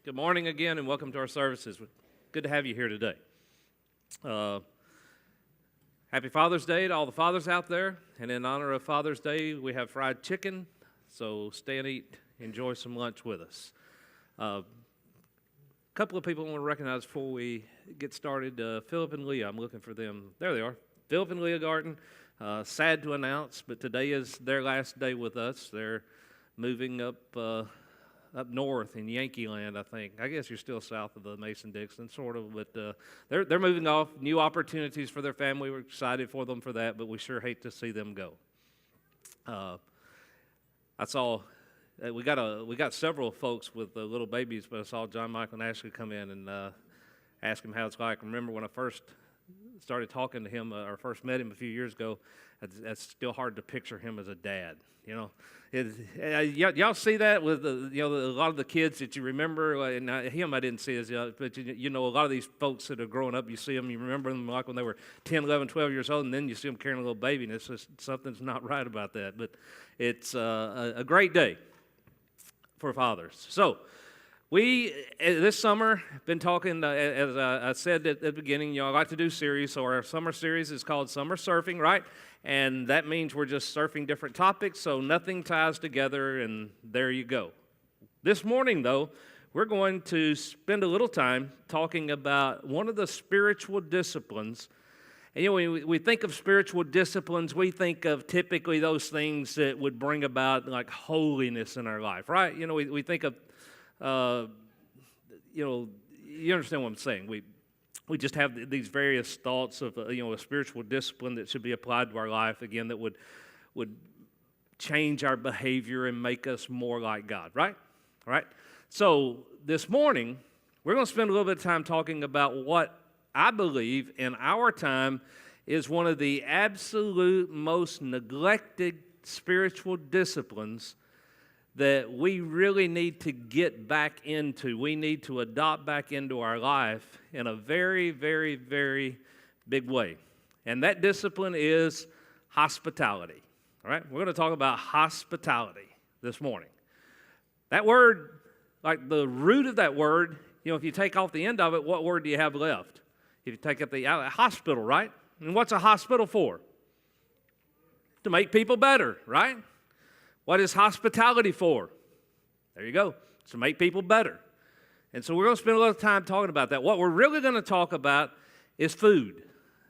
Good morning again, and welcome to our services. Good to have you here today. Happy Father's Day to all the fathers out there, and in honor of Father's Day, we have fried chicken, so stay and eat, enjoy some lunch with us. A couple of people I want to recognize before we get started. Philip and Leah, I'm looking for them. There they are. Philip and Leah Garten, sad to announce, but today is their last day with us. They're moving up north in Yankee Land, I think. I guess you're still south of the Mason-Dixon, sort of, but they're moving off. New opportunities for their family. We're excited for them for that, but we sure hate to see them go. I saw we got several folks with little babies, but I saw John Michael and Ashley come in and ask him how it's like. I remember when I first started talking to him, or first met him a few years ago, it's still hard to picture him as a dad. You know, y'all see that with a lot of the kids that you remember. And him, I didn't see as but you know, a lot of these folks that are growing up, you see them, you remember them like when they were 10, 11, 12 years old, and then you see them carrying a little baby, and it's just something's not right about that. But it's a great day for fathers. So we, this summer, been talking, as I said at the beginning, I like to do series, so our summer series is called Summer Surfing, right? And that means we're just surfing different topics, so nothing ties together, and there you go. This morning, though, we're going to spend a little time talking about one of the spiritual disciplines. And, you know, when we think of spiritual disciplines, we think of typically those things that would bring about, like, holiness in our life, right? You know, we think of you understand what I'm saying. We just have these various thoughts of a spiritual discipline that should be applied to our life, again, that would change our behavior and make us more like God, right? All right. So this morning, we're going to spend a little bit of time talking about what I believe in our time is one of the absolute most neglected spiritual disciplines that we really need to get back into. We need to adopt back into our life in a very, very, very big way. And that discipline is hospitality. All right? We're going to talk about hospitality this morning. That word, like the root of that word, if you take off the end of it, what word do you have left? If you take up the hospital, right? And what's a hospital for? To make people better, right? What is hospitality for? There you go. It's to make people better. And so we're going to spend a little time talking about that. What we're really going to talk about is food.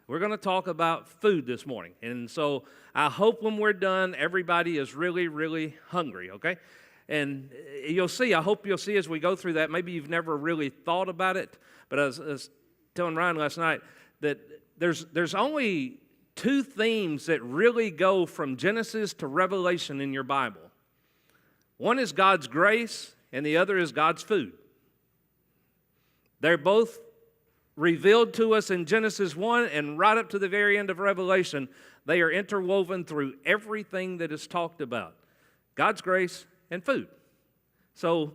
We're going to talk about food this morning. And so I hope when we're done, everybody is really, really hungry, okay? And I hope you'll see as we go through that, maybe you've never really thought about it, but I was telling Ryan last night that there's only two themes that really go from Genesis to Revelation in your Bible. One is God's grace, and the other is God's food. They're both revealed to us in Genesis 1, and right up to the very end of Revelation, they are interwoven through everything that is talked about. God's grace and food. So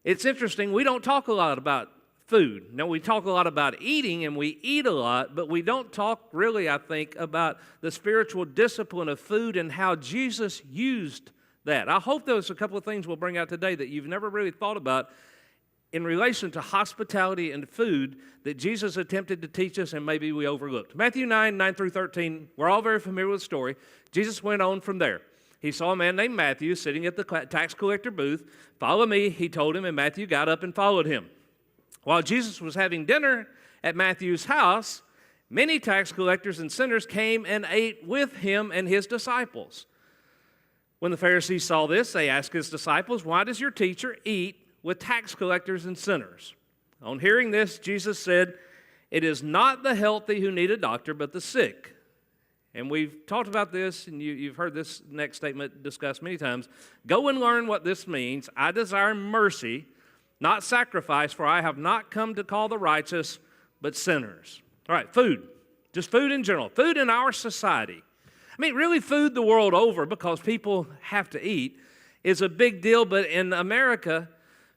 it's interesting, we don't talk a lot about food. Now, we talk a lot about eating, and we eat a lot, but we don't talk really, I think, about the spiritual discipline of food and how Jesus used that. I hope there's a couple of things we'll bring out today that you've never really thought about in relation to hospitality and food that Jesus attempted to teach us and maybe we overlooked. Matthew 9 through 13, we're all very familiar with the story. Jesus went on from there. He saw a man named Matthew sitting at the tax collector booth. "Follow me," he told him, and Matthew got up and followed him. While Jesus was having dinner at Matthew's house, many tax collectors and sinners came and ate with him and his disciples. When the Pharisees saw this, they asked his disciples, "Why does your teacher eat with tax collectors and sinners?" On hearing this, Jesus said, "It is not the healthy who need a doctor, but the sick." And we've talked about this, and you've heard this next statement discussed many times. "Go and learn what this means. I desire mercy, not sacrifice, for I have not come to call the righteous, but sinners." All right, food. Just food in general. Food in our society. I mean, really food the world over, because people have to eat, is a big deal. But in America,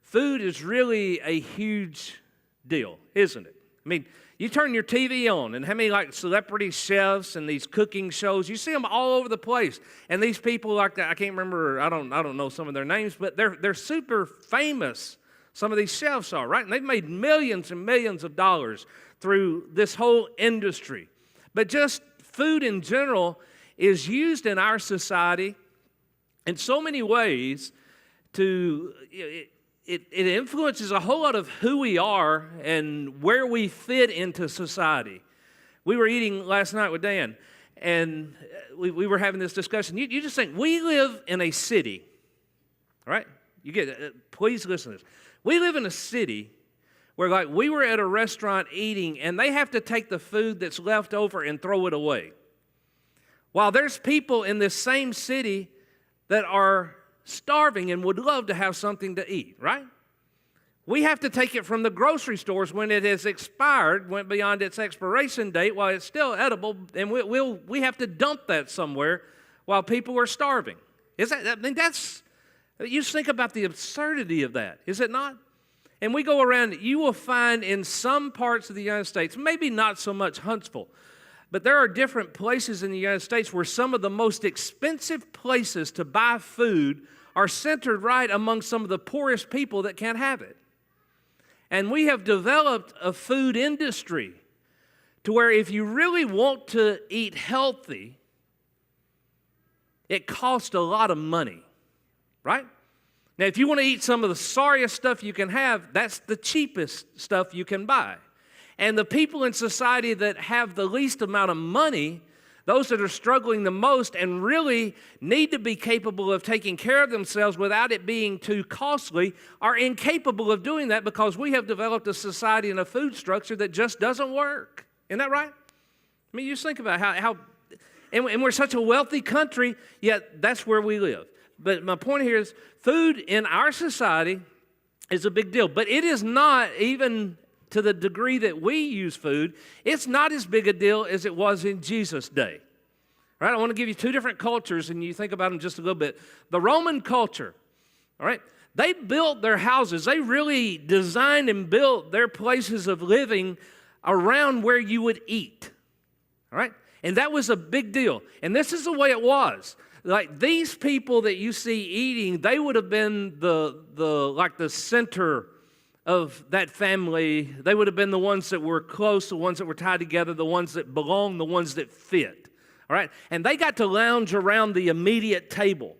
food is really a huge deal, isn't it? I mean, you turn your TV on, and how many celebrity chefs and these cooking shows, you see them all over the place. And these people I can't remember, I don't know some of their names, but they're super famous Some of these chefs are, right? And they've made millions and millions of dollars through this whole industry. But just food in general is used in our society in so many ways to, it influences a whole lot of who we are and where we fit into society. We were eating last night with Dan, and we were having this discussion. You just think, we live in a city, all right? You get it. Please listen to this. We live in a city where, like, we were at a restaurant eating, and they have to take the food that's left over and throw it away. While there's people in this same city that are starving and would love to have something to eat, right? We have to take it from the grocery stores when it has expired, went beyond its expiration date, while it's still edible, and we have to dump that somewhere while people are starving. You just think about the absurdity of that, is it not? And we go around, you will find in some parts of the United States, maybe not so much Huntsville, but there are different places in the United States where some of the most expensive places to buy food are centered right among some of the poorest people that can't have it. And we have developed a food industry to where if you really want to eat healthy, it costs a lot of money, right? Now, if you want to eat some of the sorriest stuff you can have, that's the cheapest stuff you can buy. And the people in society that have the least amount of money, those that are struggling the most and really need to be capable of taking care of themselves without it being too costly, are incapable of doing that because we have developed a society and a food structure that just doesn't work. Isn't that right? I mean, you just think about and we're such a wealthy country, yet that's where we live. But my point here is food in our society is a big deal. But it is not, even to the degree that we use food, it's not as big a deal as it was in Jesus' day. All right, I want to give you two different cultures, and you think about them just a little bit. The Roman culture, all right, they built their houses. They really designed and built their places of living around where you would eat, all right? And that was a big deal. And this is the way it was. Like, these people that you see eating, they would have been the center of that family. They would have been the ones that were close, the ones that were tied together, the ones that belonged, the ones that fit. All right? And they got to lounge around the immediate table.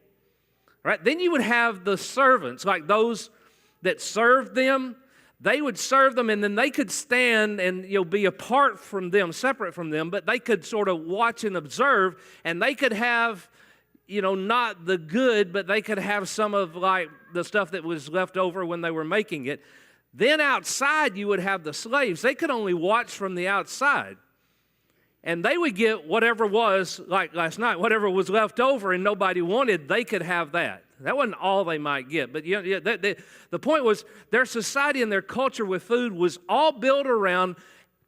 All right? Then you would have the servants, like those that served them. They would serve them, and then they could stand and be apart from them, separate from them, but they could sort of watch and observe, and they could have not the good, but they could have some of like the stuff that was left over when they were making it. Then outside you would have the slaves. They could only watch from the outside. And they would get whatever was, like last night, whatever was left over and nobody wanted, they could have that. That wasn't all they might get. But the point was their society and their culture with food was all built around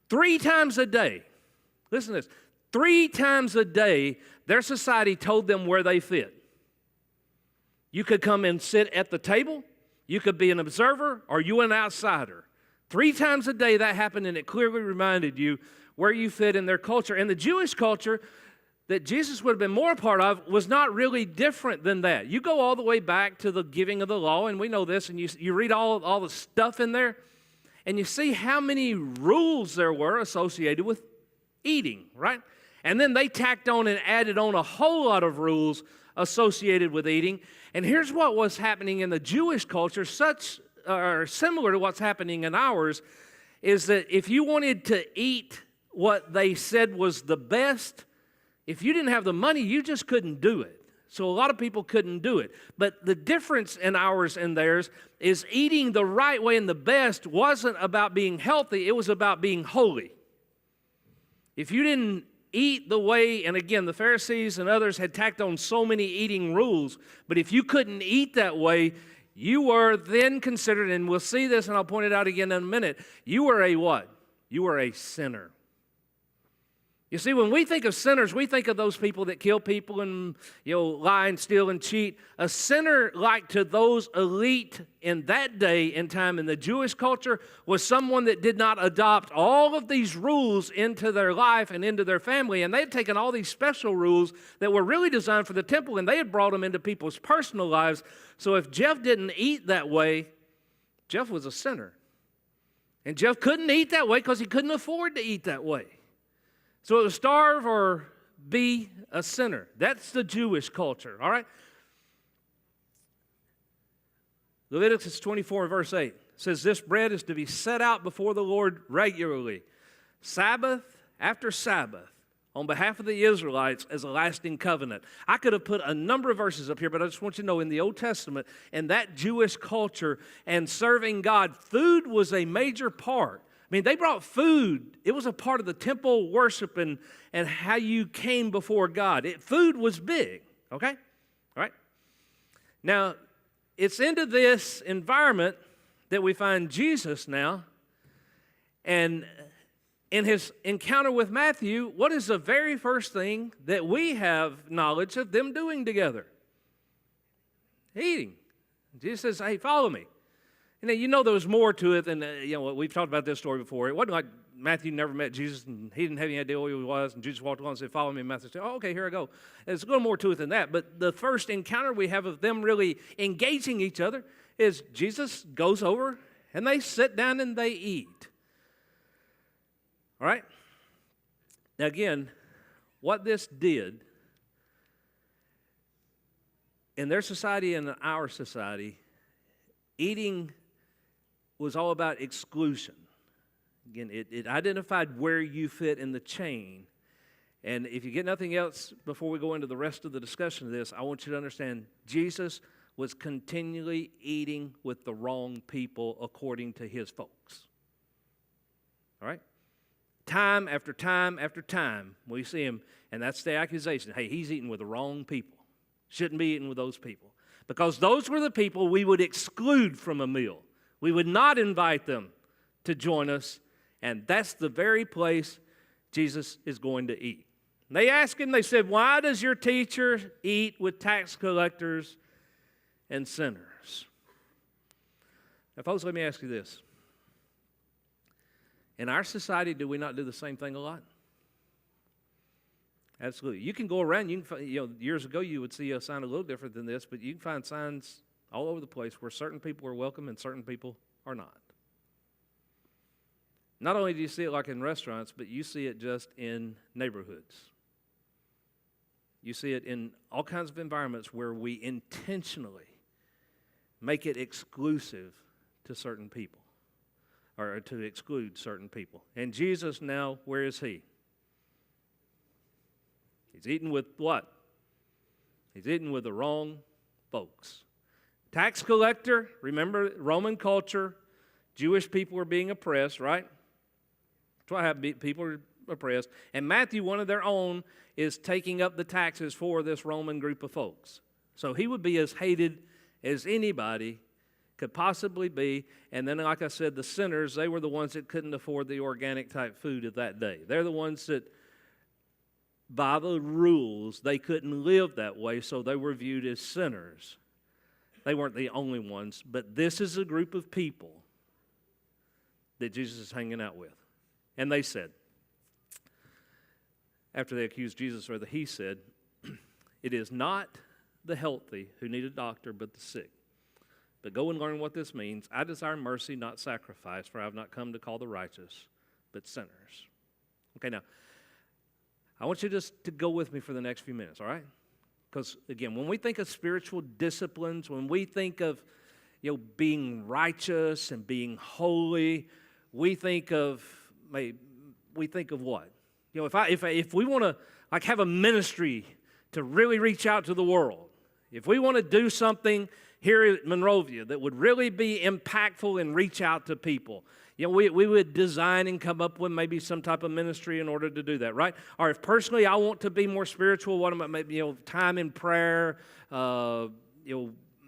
3 times a day. Listen to this. 3 times a day, their society told them where they fit. You could come and sit at the table, you could be an observer, or you an outsider. 3 times a day that happened, and it clearly reminded you where you fit in their culture. And the Jewish culture that Jesus would have been more a part of was not really different than that. You go all the way back to the giving of the law, and we know this, and you read all the stuff in there, and you see how many rules there were associated with eating, right? And then they tacked on and added on a whole lot of rules associated with eating. And here's what was happening in the Jewish culture, similar to what's happening in ours, is that if you wanted to eat what they said was the best, if you didn't have the money, you just couldn't do it. So a lot of people couldn't do it. But the difference in ours and theirs is eating the right way and the best wasn't about being healthy, it was about being holy. If you didn't eat the way, and again, the Pharisees and others had tacked on so many eating rules, but if you couldn't eat that way, you were then considered, and we'll see this and I'll point it out again in a minute, you were a what? You were a sinner. You see, when we think of sinners, we think of those people that kill people and lie and steal and cheat. A sinner, like to those elite in that day and time in the Jewish culture, was someone that did not adopt all of these rules into their life and into their family. And they had taken all these special rules that were really designed for the temple, and they had brought them into people's personal lives. So if Jeff didn't eat that way, Jeff was a sinner. And Jeff couldn't eat that way because he couldn't afford to eat that way. So it was starve or be a sinner. That's the Jewish culture, all right? Leviticus 24, verse 8 says, this bread is to be set out before the Lord regularly, Sabbath after Sabbath, on behalf of the Israelites as a lasting covenant. I could have put a number of verses up here, but I just want you to know in the Old Testament and that Jewish culture and serving God, food was a major part. I mean, they brought food. It was a part of the temple worship and how you came before God. Food was big, okay? All right? Now, it's into this environment that we find Jesus now, and in his encounter with Matthew, what is the very first thing that we have knowledge of them doing together? Eating. Jesus says, hey, follow me. And you know there was more to it than, we've talked about this story before. It wasn't like Matthew never met Jesus and he didn't have any idea who he was, and Jesus walked along and said, follow me. And Matthew said, oh, okay, here I go. There's a little more to it than that. But the first encounter we have of them really engaging each other is Jesus goes over and they sit down and they eat. All right? Now again, what this did in their society and in our society, eating was all about exclusion. Again, it identified where you fit in the chain. And if you get nothing else before we go into the rest of the discussion of this, I want you to understand Jesus was continually eating with the wrong people according to his folks. All right? Time after time after time, we see him, and that's the accusation. Hey, he's eating with the wrong people. Shouldn't be eating with those people. Because those were the people we would exclude from a meal. We would not invite them to join us, and that's the very place Jesus is going to eat. They asked him, they said, why does your teacher eat with tax collectors and sinners? Now, folks, let me ask you this. In our society, do we not do the same thing a lot? Absolutely. You can go around, years ago you would see a sign a little different than this, but you can find signs all over the place where certain people are welcome and certain people are not. Not only do you see it like in restaurants, but you see it just in neighborhoods. You see it in all kinds of environments where we intentionally make it exclusive to certain people, or to exclude certain people. And Jesus now, where is he? He's eating with what? He's eating with the wrong folks. Tax collector, remember Roman culture, Jewish people were being oppressed, right? That's why people are oppressed. And Matthew, one of their own, is taking up the taxes for this Roman group of folks. So he would be as hated as anybody could possibly be. And then, like I said, the sinners, they were the ones that couldn't afford the organic type food of that day. They're the ones that, by the rules, they couldn't live that way, so they were viewed as sinners. They weren't the only ones, but this is a group of people that Jesus is hanging out with. And they said, after they accused Jesus, or he said, it is not the healthy who need a doctor, but the sick. But go and learn what this means. I desire mercy, not sacrifice, for I have not come to call the righteous, but sinners. Okay, now, I want you just to go with me for the next few minutes, all right? Because, again, when we think of spiritual disciplines, when we think of, being righteous and being holy, we think of what? If we want to, have a ministry to really reach out to the world, if we want to do something here at Monrovia that would really be impactful and reach out to people, we would design and come up with maybe some type of ministry in order to do that, right? Or if personally I want to be more spiritual, what am I, maybe, time in prayer,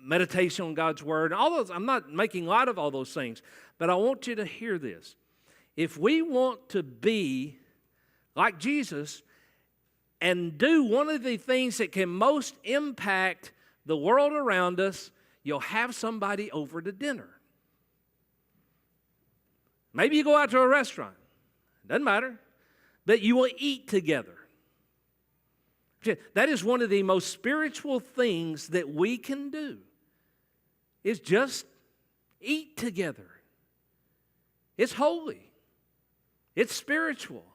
meditation on God's Word, all those. I'm not making light of all those things, but I want you to hear this. If we want to be like Jesus and do one of the things that can most impact the world around us, you'll have somebody over to dinner. Maybe you go out to a restaurant. Doesn't matter. But you will eat together. That is one of the most spiritual things that we can do, is just eat together. It's holy. It's spiritual.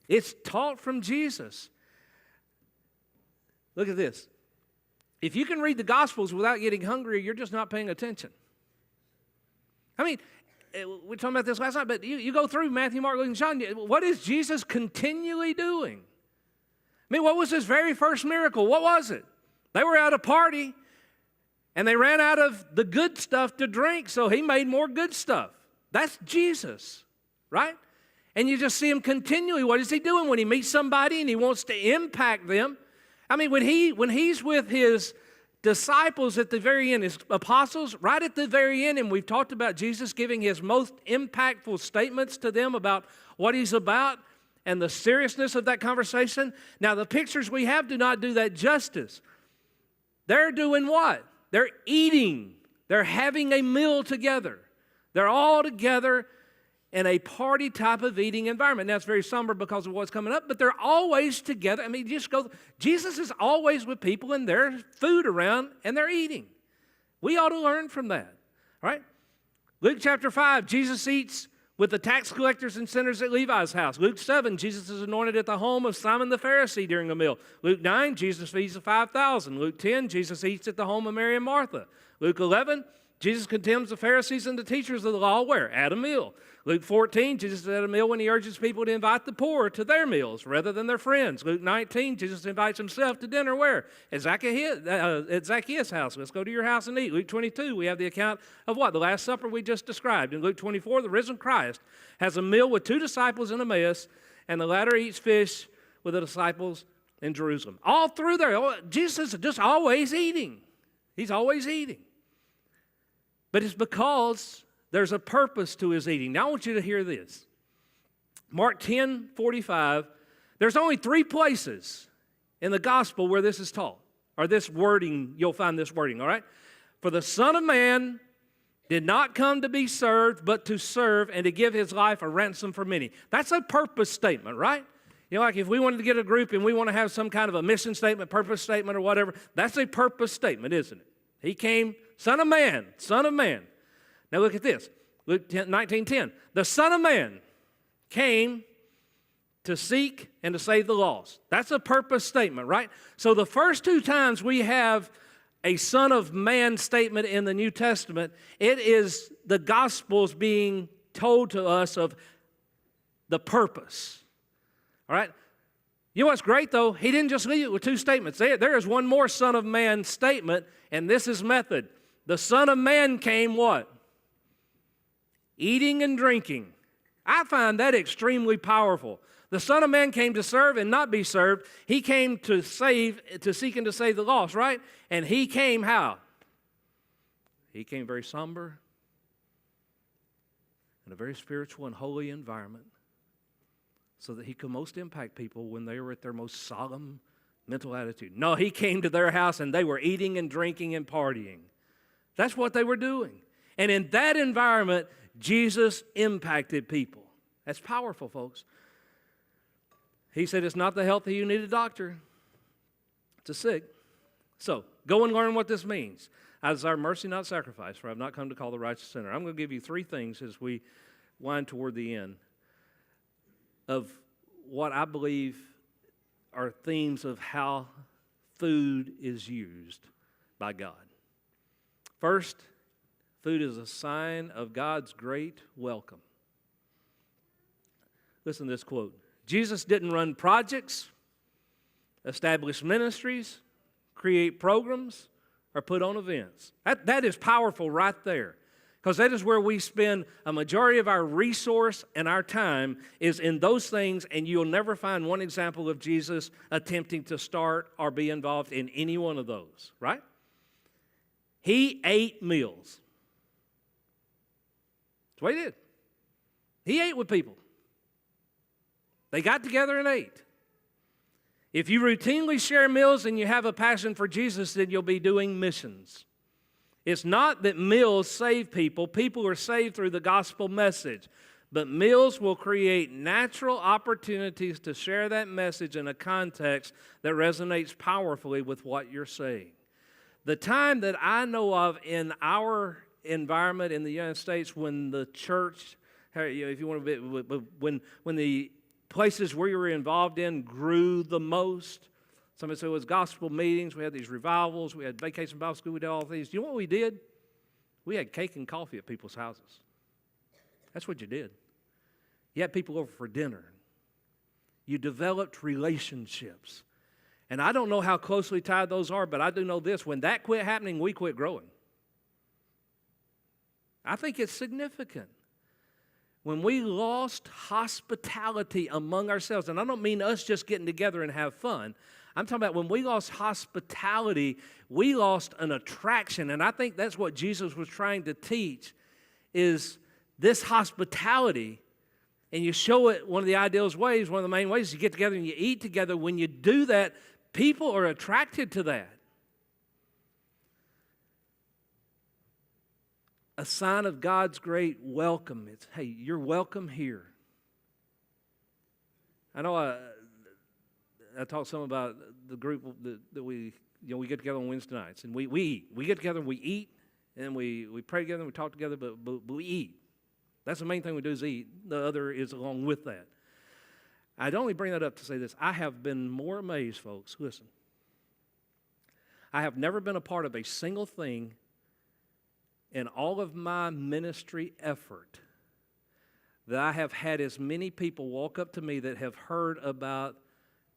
It's taught from Jesus. Look at this. If you can read the Gospels without getting hungry, you're just not paying attention. I mean, we were talking about this last night, but you go through Matthew, Mark, Luke, and John. What is Jesus continually doing? I mean, what was his very first miracle? What was it? They were at a party, and they ran out of the good stuff to drink, so he made more good stuff. That's Jesus, right? And you just see him continually. What is he doing when he meets somebody and he wants to impact them? I mean, when he's with his disciples at the very end, his apostles, right at the very end, and we've talked about Jesus giving his most impactful statements to them about what he's about and the seriousness of that conversation. Now, the pictures we have do not do that justice. They're doing what? They're eating. They're having a meal together. They're all together in a party type of eating environment. Now, it's very somber because of what's coming up, but they're always together. I mean, Jesus is always with people and there's food around and they're eating. We ought to learn from that, right? Luke chapter 5, Jesus eats with the tax collectors and sinners at Levi's house. Luke 7, Jesus is anointed at the home of Simon the Pharisee during a meal. Luke 9, Jesus feeds the 5,000. Luke 10, Jesus eats at the home of Mary and Martha. Luke 11, Jesus condemns the Pharisees and the teachers of the law where? At a meal. Luke 14, Jesus is at a meal when he urges people to invite the poor to their meals rather than their friends. Luke 19, Jesus invites himself to dinner where? At Zacchaeus' house. Let's go to your house and eat. Luke 22, we have the account of what? The Last Supper we just described. In Luke 24, the risen Christ has a meal with two disciples in Emmaus, and the latter eats fish with the disciples in Jerusalem. All through there, Jesus is just always eating. He's always eating. But it's because there's a purpose to his eating. Now I want you to hear this. Mark 10:45, there's only 3 places in the gospel where this is taught, or this wording, you'll find this wording, all right? For the Son of Man did not come to be served, but to serve and to give his life a ransom for many. That's a purpose statement, right? You know, like if we wanted to get a group and we want to have some kind of a mission statement, purpose statement, or whatever, that's a purpose statement, isn't it? He came, Son of Man, Son of Man. Now look at this, Luke 19:10. The Son of Man came to seek and to save the lost. That's a purpose statement, right? So the first 2 times we have a Son of Man statement in the New Testament, it is the Gospels being told to us of the purpose, all right? You know what's great, though? He didn't just leave it with 2 statements. There is one more Son of Man statement, and this is method. The Son of Man came what? Eating and drinking. I find that extremely powerful. The Son of Man came to serve and not be served. He came to seek and to save the lost, right? And he came how? He came very somber in a very spiritual and holy environment so that he could most impact people when they were at their most solemn mental attitude. No, he came to their house and they were eating and drinking and partying. That's what they were doing. And in that environment, Jesus impacted people. That's powerful, folks. He said, it's not the healthy you need a doctor. It's the sick. So, go and learn what this means. I desire mercy, not sacrifice, for I have not come to call the righteous sinner. I'm going to give you 3 things as we wind toward the end of what I believe are themes of how food is used by God. First, food is a sign of God's great welcome. Listen to this quote. Jesus didn't run projects, establish ministries, create programs, or put on events. That is powerful right there. Because that is where we spend a majority of our resource and our time is in those things, and you'll never find one example of Jesus attempting to start or be involved in any one of those, right? He ate meals. That's what he did. He ate with people. They got together and ate. If you routinely share meals and you have a passion for Jesus, then you'll be doing missions. It's not that meals save people. People are saved through the gospel message. But meals will create natural opportunities to share that message in a context that resonates powerfully with what you're saying. The time that I know of in our environment in the United States when the church, if you want to be, when the places we were involved in grew the most. Somebody said it was gospel meetings. We had these revivals. We had vacation Bible school. We did all these. Do you know what we did? We had cake and coffee at people's houses. That's what you did. You had people over for dinner. You developed relationships. And I don't know how closely tied those are, but I do know this. When that quit happening, we quit growing. I think it's significant. When we lost hospitality among ourselves, and I don't mean us just getting together and have fun. I'm talking about when we lost hospitality, we lost an attraction. And I think that's what Jesus was trying to teach is this hospitality. And you show it one of the ideal ways, one of the main ways, you get together and you eat together. When you do that, people are attracted to that. A sign of God's great welcome. It's, hey, you're welcome here. I know I talked some about the group that we get together on Wednesday nights, and we eat. We get together and we eat, and we pray together and we talk together, but we eat. That's the main thing we do is eat. The other is along with that. I'd only bring that up to say this. I have been more amazed, folks. Listen. I have never been a part of a single thing in all of my ministry effort that I have had as many people walk up to me that have heard about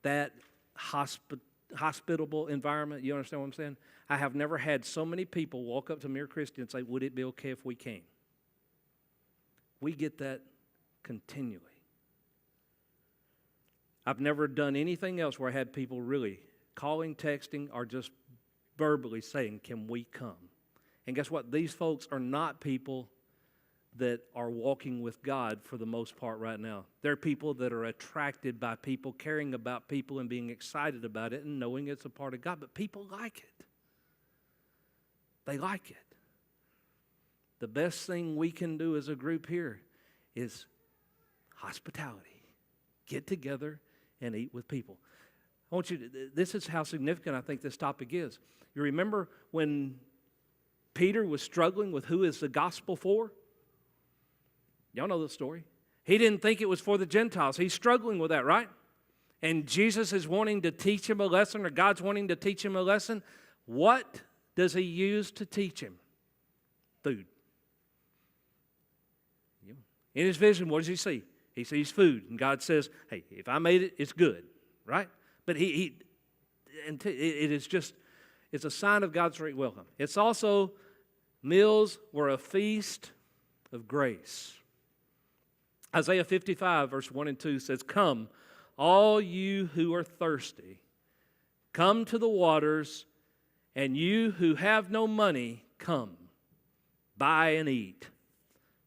that hospitable environment. You understand what I'm saying? I have never had so many people walk up to me or Christian and say, would it be okay if we came? We get that continually. I've never done anything else where I had people really calling, texting, or just verbally saying, can we come? And guess what? These folks are not people that are walking with God for the most part right now. They're people that are attracted by people, caring about people, and being excited about it and knowing it's a part of God. But people like it. They like it. The best thing we can do as a group here is hospitality. Get together and eat with people. I want you to, this is how significant I think this topic is. You remember when Peter was struggling with who is the gospel for? Y'all know the story. He didn't think it was for the Gentiles. He's struggling with that, right? And Jesus is wanting to teach him a lesson, or God's wanting to teach him a lesson. What does he use to teach him? Food. In his vision, what does he see? He sees food. And God says, hey, if I made it, it's good, right? But it is just, it's a sign of God's great welcome. It's also, meals were a feast of grace. Isaiah 55, verse 1 and 2 says, come, all you who are thirsty, come to the waters, and you who have no money, come, buy and eat.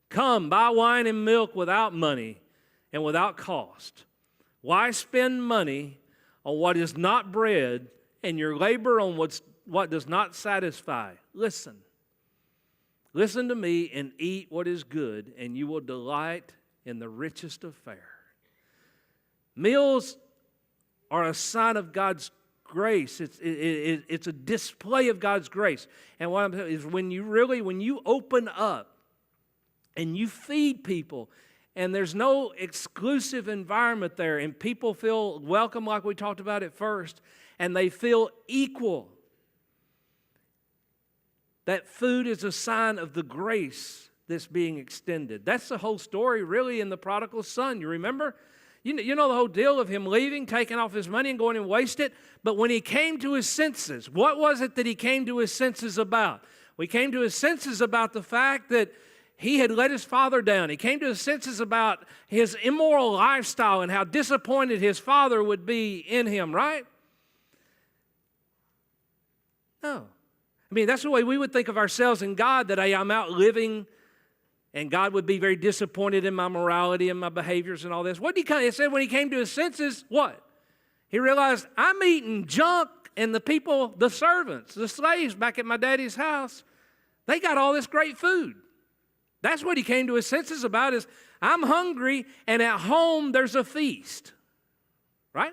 Come, buy wine and milk without money and without cost. Why spend money on what is not bread and your labor on what does not satisfy? Listen. Listen to me and eat what is good, and you will delight in the richest of fare. Meals are a sign of God's grace. It's a display of God's grace. And what I'm saying is when you open up and you feed people, and there's no exclusive environment there, and people feel welcome like we talked about at first, and they feel equal. That food is a sign of the grace that's being extended. That's the whole story really in the prodigal son. You remember? You know the whole deal of him leaving, taking off his money and going and waste it. But when he came to his senses, what was it that he came to his senses about? Well, he came to his senses about the fact that he had let his father down. He came to his senses about his immoral lifestyle and how disappointed his father would be in him, right? No. I mean, that's the way we would think of ourselves in God, that hey, I'm out living, and God would be very disappointed in my morality and my behaviors and all this. What did he come? It said when he came to his senses, what? He realized, I'm eating junk, and the people, the servants, the slaves back at my daddy's house, they got all this great food. That's what he came to his senses about is, I'm hungry, and at home there's a feast, right?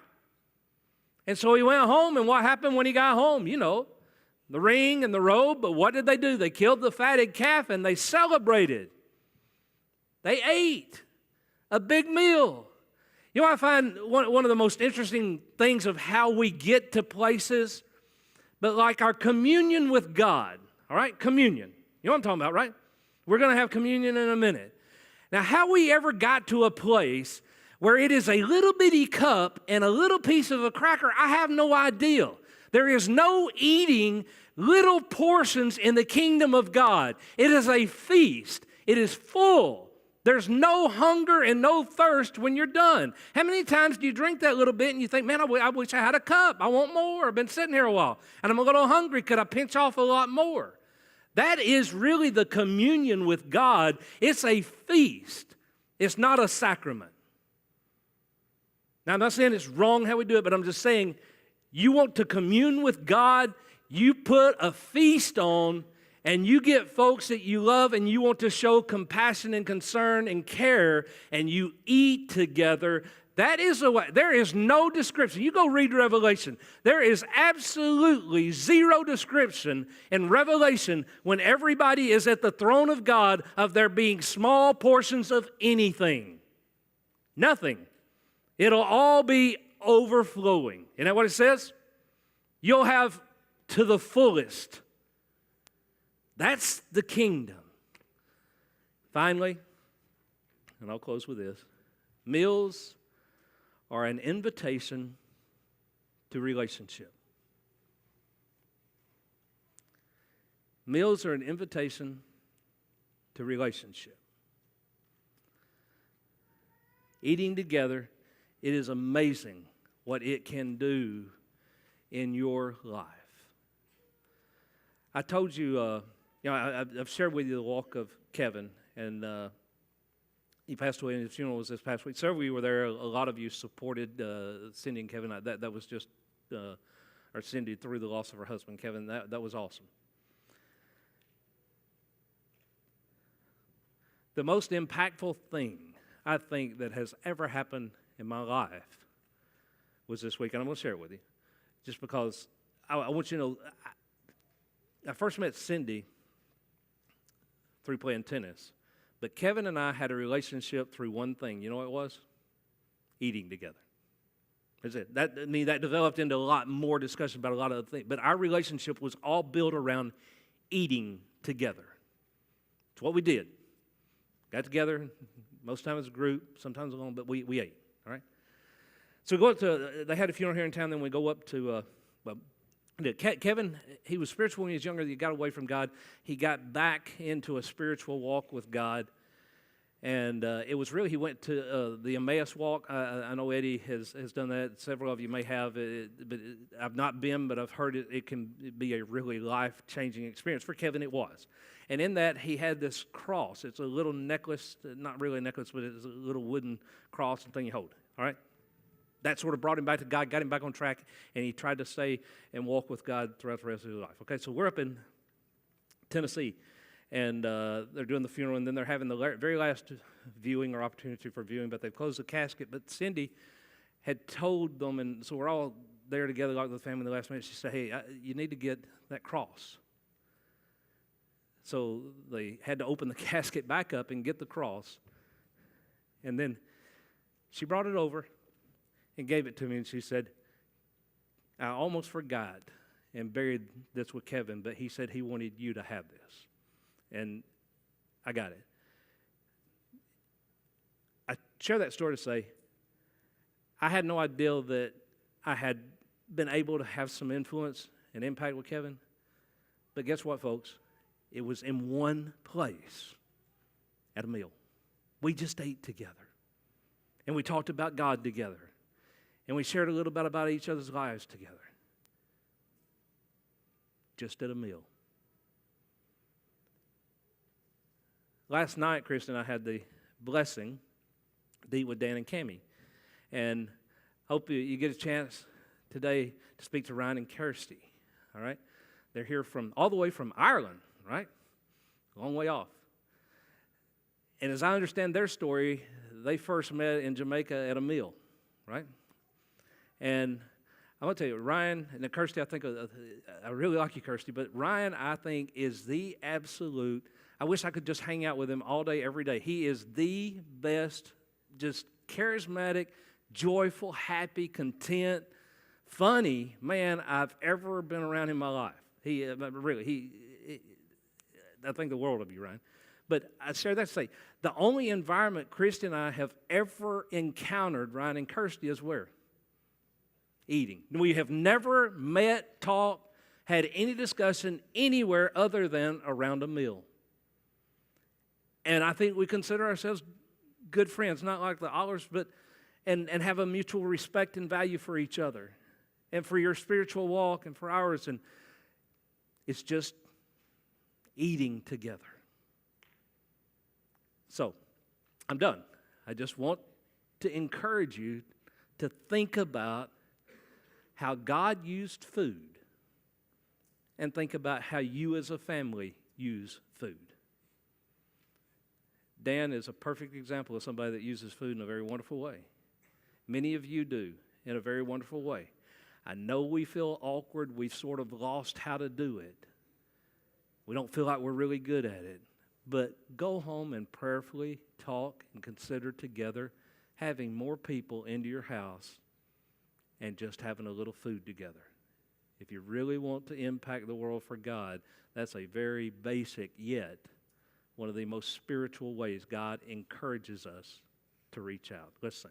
And so he went home, and what happened when he got home? You know, the ring and the robe, but what did they do? They killed the fatted calf and they celebrated. They ate a big meal. You know, I find one of the most interesting things of how we get to places, but like our communion with God, all right? Communion. You know what I'm talking about, right? We're going to have communion in a minute. Now, how we ever got to a place where it is a little bitty cup and a little piece of a cracker, I have no idea. There is no eating little portions in the kingdom of God. It is a feast. It is full. There's no hunger and no thirst when you're done. How many times do you drink that little bit and you think, man, I wish I had a cup. I want more. I've been sitting here a while and I'm a little hungry. Could I pinch off a lot more? That is really the communion with God. It's a feast. It's not a sacrament. Now, I'm not saying it's wrong how we do it, but I'm just saying you want to commune with God, you put a feast on, and you get folks that you love and you want to show compassion and concern and care, and you eat together. That is a way. There is no description. You go read Revelation. There is absolutely zero description in Revelation when everybody is at the throne of God of there being small portions of anything. Nothing. It'll all be overflowing. Isn't that what it says? You'll have to the fullest. That's the kingdom. Finally, and I'll close with this, meals are an invitation to relationship. Meals are an invitation to relationship. Eating together, it is amazing what it can do in your life. I told you, I've shared with you the walk of Kevin, and he passed away, and his funeral was this past week. Several of you were there. A lot of you supported Cindy and Kevin. That was just, or Cindy through the loss of her husband, Kevin. That was awesome. The most impactful thing I think that has ever happened in my life was this week, and I'm going to share it with you, just because I want you to know, I first met Cindy through playing tennis, but Kevin and I had a relationship through one thing. You know what it was? Eating together. That's it. That developed into a lot more discussion about a lot of other things, but our relationship was all built around eating together. It's what we did. Got together, most times as a group, sometimes alone, but we ate, all right? So we go up to, they had a funeral here in town, then we go up to, Kevin, he was spiritual when he was younger. He got away from God. He got back into a spiritual walk with God. And it was really, he went to the Emmaus walk. I know Eddie has done that. Several of you may have. But I've not been, but I've heard it can be a really life-changing experience. For Kevin, it was. And in that, he had this cross. It's a little necklace, not really a necklace, but it's a little wooden cross and thing you hold, all right? That sort of brought him back to God, got him back on track, and he tried to stay and walk with God throughout the rest of his life. Okay, so we're up in Tennessee, and they're doing the funeral, and then they're having the very last viewing or opportunity for viewing, but they've closed the casket. But Cindy had told them, and so we're all there together like the family in the last minute. She said, hey, you need to get that cross. So they had to open the casket back up and get the cross, and then she brought it over and gave it to me, and she said, I almost forgot and buried this with Kevin, but he said he wanted you to have this. And I got it. I share that story to say, I had no idea that I had been able to have some influence and impact with Kevin. But guess what, folks? It was in one place at a meal. We just ate together. And we talked about God together. And we shared a little bit about each other's lives together. Just at a meal. Last night, Chris and I had the blessing to eat with Dan and Cammie. And hope you get a chance today to speak to Ryan and Kirsty. All right? They're here from all the way from Ireland, right? A long way off. And as I understand their story, they first met in Jamaica at a meal, right? And I'm going to tell you, Ryan, and Kirsty, I really like you, Kirsty, but Ryan, I think, is the absolute, I wish I could just hang out with him all day, every day. He is the best, just charismatic, joyful, happy, content, funny man I've ever been around in my life. I think the world of you, Ryan. But I share that to say, the only environment Christy and I have ever encountered, Ryan and Kirsty, is where? Eating. We have never met, talked, had any discussion anywhere other than around a meal. And I think we consider ourselves good friends, not like the Allers, but and have a mutual respect and value for each other and for your spiritual walk and for ours. And it's just eating together. So, I'm done. I just want to encourage you to think about how God used food and think about how you as a family use food. Dan is a perfect example of somebody that uses food in a very wonderful way. Many of you do in a very wonderful way. I know we feel awkward. We've sort of lost how to do it. We don't feel like we're really good at it. But go home and prayerfully talk and consider together having more people into your house and just having a little food together. If you really want to impact the world for God, that's a very basic yet one of the most spiritual ways God encourages us to reach out. Let's sing.